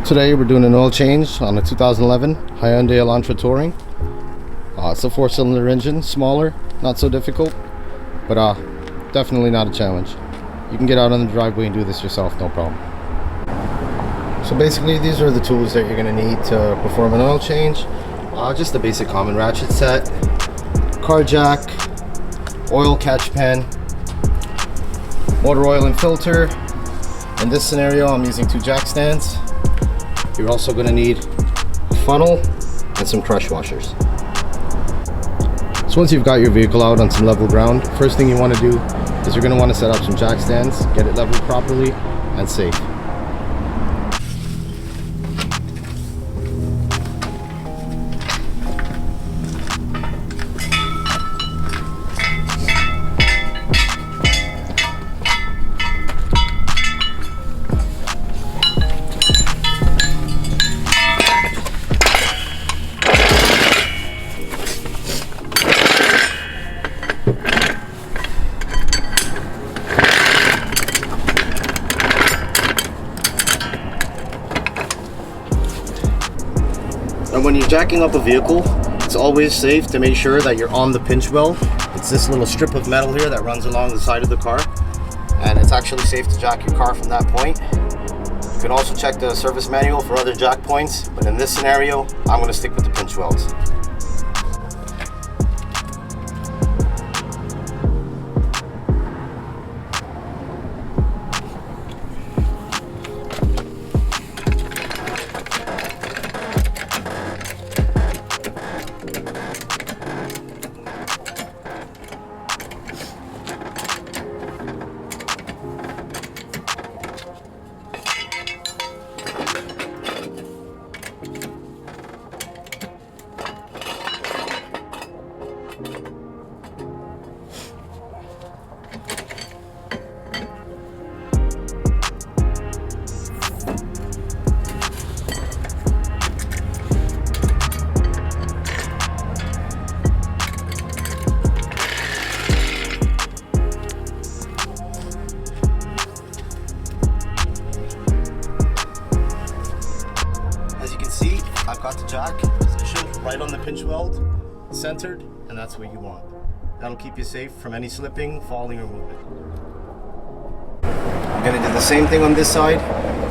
Today we're doing an oil change on a 2011 Hyundai Elantra Touring. It's a 4-cylinder engine, smaller, not so difficult, but definitely not a challenge. You can get out on the driveway and do this yourself, no problem. So basically these are the tools that you're going to need to perform an oil change. Just the basic common ratchet set, car jack, oil catch pen, motor oil and filter. In this scenario I'm using 2 jack stands. You're also going to need a funnel and some crush washers. So once you've got your vehicle out on some level ground, first thing you want to do is you're going to want to set up some jack stands, get it leveled properly and safe. And when you're jacking up a vehicle, it's always safe to make sure that you're on the pinch well. It's this little strip of metal here that runs along the side of the car, and it's actually safe to jack your car from that point. You can also check the service manual for other jack points, but in this scenario, I'm going to stick with the pinch welds. I've got the jack positioned right on the pinch weld, centered, and that's what you want. That'll keep you safe from any slipping, falling, or movement. I'm going to do the same thing on this side.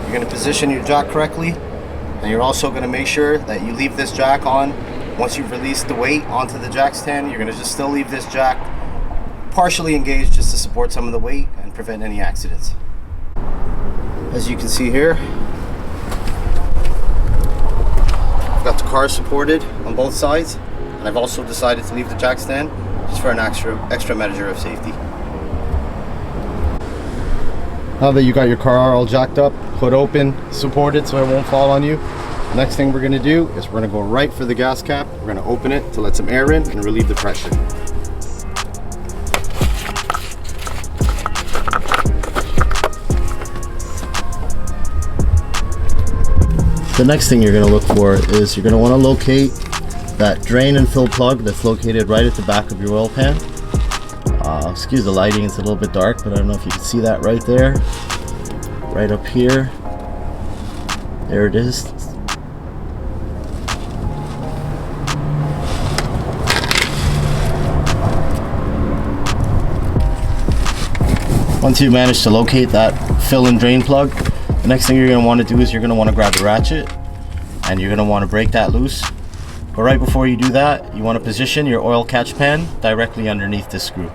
You're going to position your jack correctly, and you're also going to make sure that you leave this jack on. Once you've released the weight onto the jack stand, you're going to just still leave this jack partially engaged just to support some of the weight and prevent any accidents. As you can see here, got the car supported on both sides, and I've also decided to leave the jack stand just for an extra measure of safety. Now that you got your car all jacked up, hood open, supported so it won't fall on you, the next thing we're going to do is we're going to go right for the gas cap. We're going to open it to let some air in and relieve the pressure. The next thing you're going to look for is you're going to want to locate that drain and fill plug that's located right at the back of your oil pan. Excuse the lighting, it's a little bit dark, but I don't know if you can see that right there. Right up here. There it is. Once you manage to locate that fill and drain plug, the next thing you're going to want to do is you're going to want to grab the ratchet and you're going to want to break that loose. But right before you do that, you want to position your oil catch pan directly underneath this screw.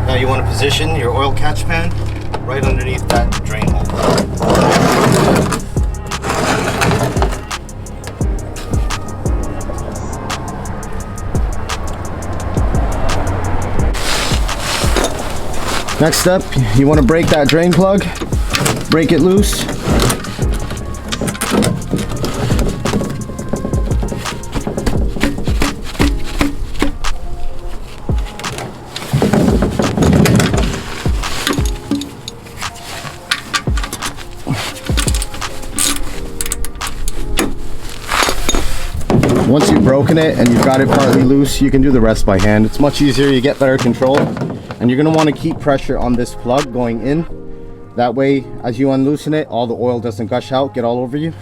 Now you want to position your oil catch pan right underneath that drain hole. Next up, you want to break that drain plug, break it loose. Once you've broken it and you've got it partly loose, you can do the rest by hand. It's much easier, you get better control. And you're going to want to keep pressure on this plug going in. That way, as you unloosen it, all the oil doesn't gush out, get all over you.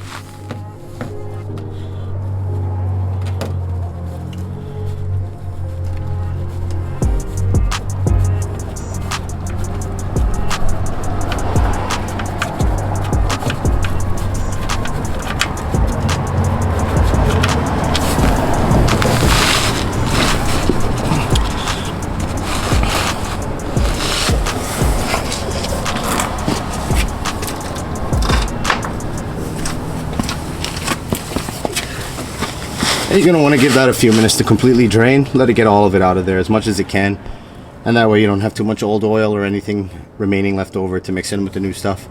You're going to want to give that a few minutes to completely drain. Let it get all of it out of there as much as it can. And that way you don't have too much old oil or anything remaining left over to mix in with the new stuff.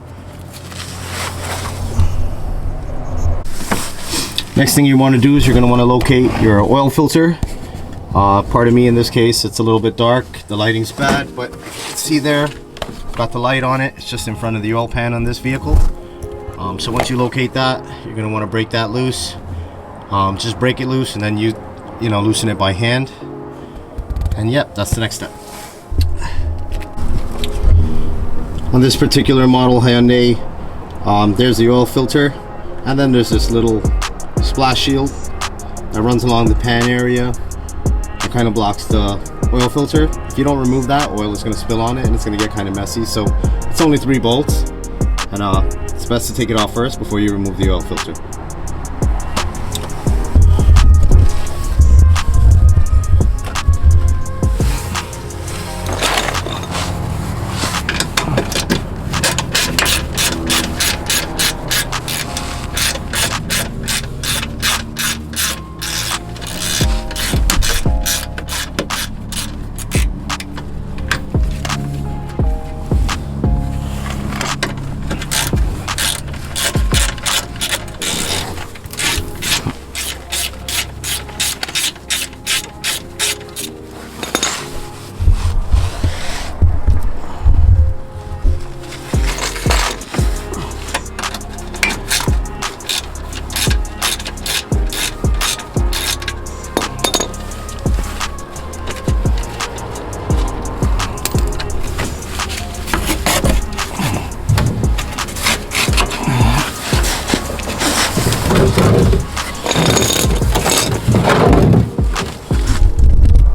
Next thing you want to do is you're going to want to locate your oil filter. Pardon me, in this case it's a little bit dark. The lighting's bad, but see there, got the light on it. It's just in front of the oil pan on this vehicle. So once you locate that, you're going to want to break that loose. Just break it loose and then you know, loosen it by hand. And yep, that's the next step. On this particular model Hyundai, there's the oil filter, and then there's this little splash shield that runs along the pan area. It kind of blocks the oil filter. If you don't remove that, oil is going to spill on it and it's going to get kind of messy. So it's only 3 bolts, and it's best to take it off first before you remove the oil filter.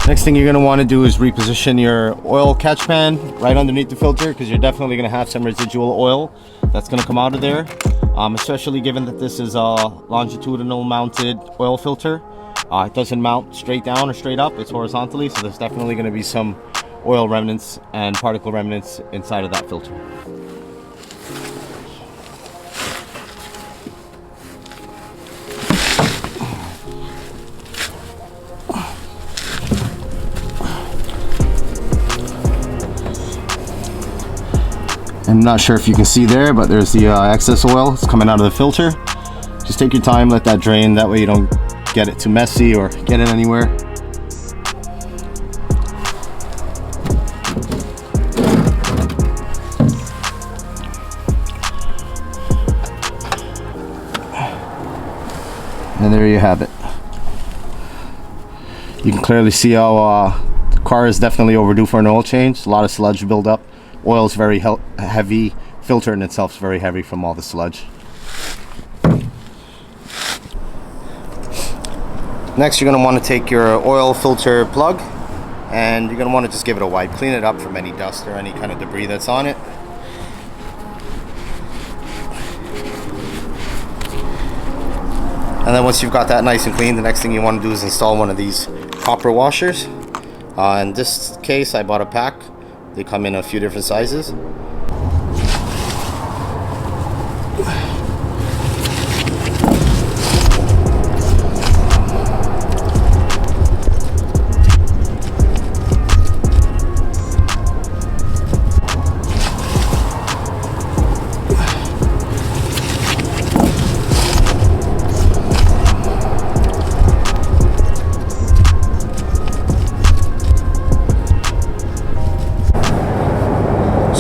Next thing you're going to want to do is reposition your oil catch pan right underneath the filter, because you're definitely going to have some residual oil that's going to come out of there, especially given that this is a longitudinal mounted oil filter. It doesn't mount straight down or straight up, it's horizontally, so there's definitely going to be some oil remnants and particle remnants inside of that filter. I'm not sure if you can see there, but there's the excess oil. It's coming out of the filter. Just take your time, let that drain. That way you don't get it too messy or get it anywhere. And there you have it. You can clearly see how the car is definitely overdue for an oil change. A lot of sludge buildup. Oil is very heavy. Filter in itself is very heavy from all the sludge. Next, you're going to want to take your oil filter plug and you're going to want to just give it a wipe. Clean it up from any dust or any kind of debris that's on it. And then once you've got that nice and clean, the next thing you want to do is install one of these copper washers. In this case, I bought a pack. They come in a few different sizes.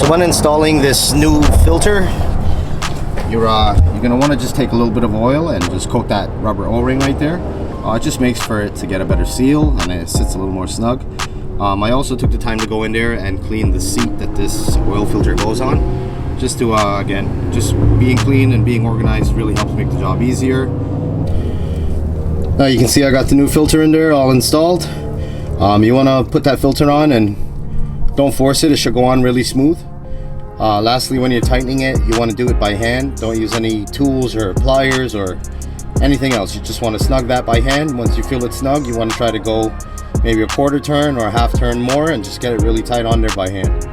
When installing this new filter, you're gonna want to just take a little bit of oil and just coat that rubber O-ring right there. It just makes for it to get a better seal and it sits a little more snug. I also took the time to go in there and clean the seat that this oil filter goes on, just to again, just being clean and being organized really helps make the job easier. Now you can see I got the new filter in there all installed. You want to put that filter on and don't force it, it should go on really smooth. Lastly, when you're tightening it, you want to do it by hand. Don't use any tools or pliers or anything else. You just want to snug that by hand. Once you feel it snug, you want to try to go maybe a quarter turn or a half turn more and just get it really tight on there by hand.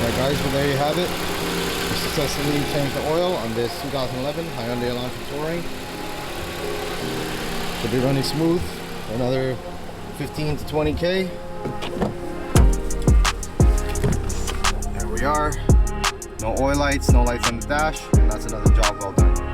Alright guys, well there you have it. We successfully changed the oil on this 2011 Hyundai Elantra Touring. Should be running smooth for another 15 to 20k. There we are. No oil lights, no lights on the dash. That's another job well done.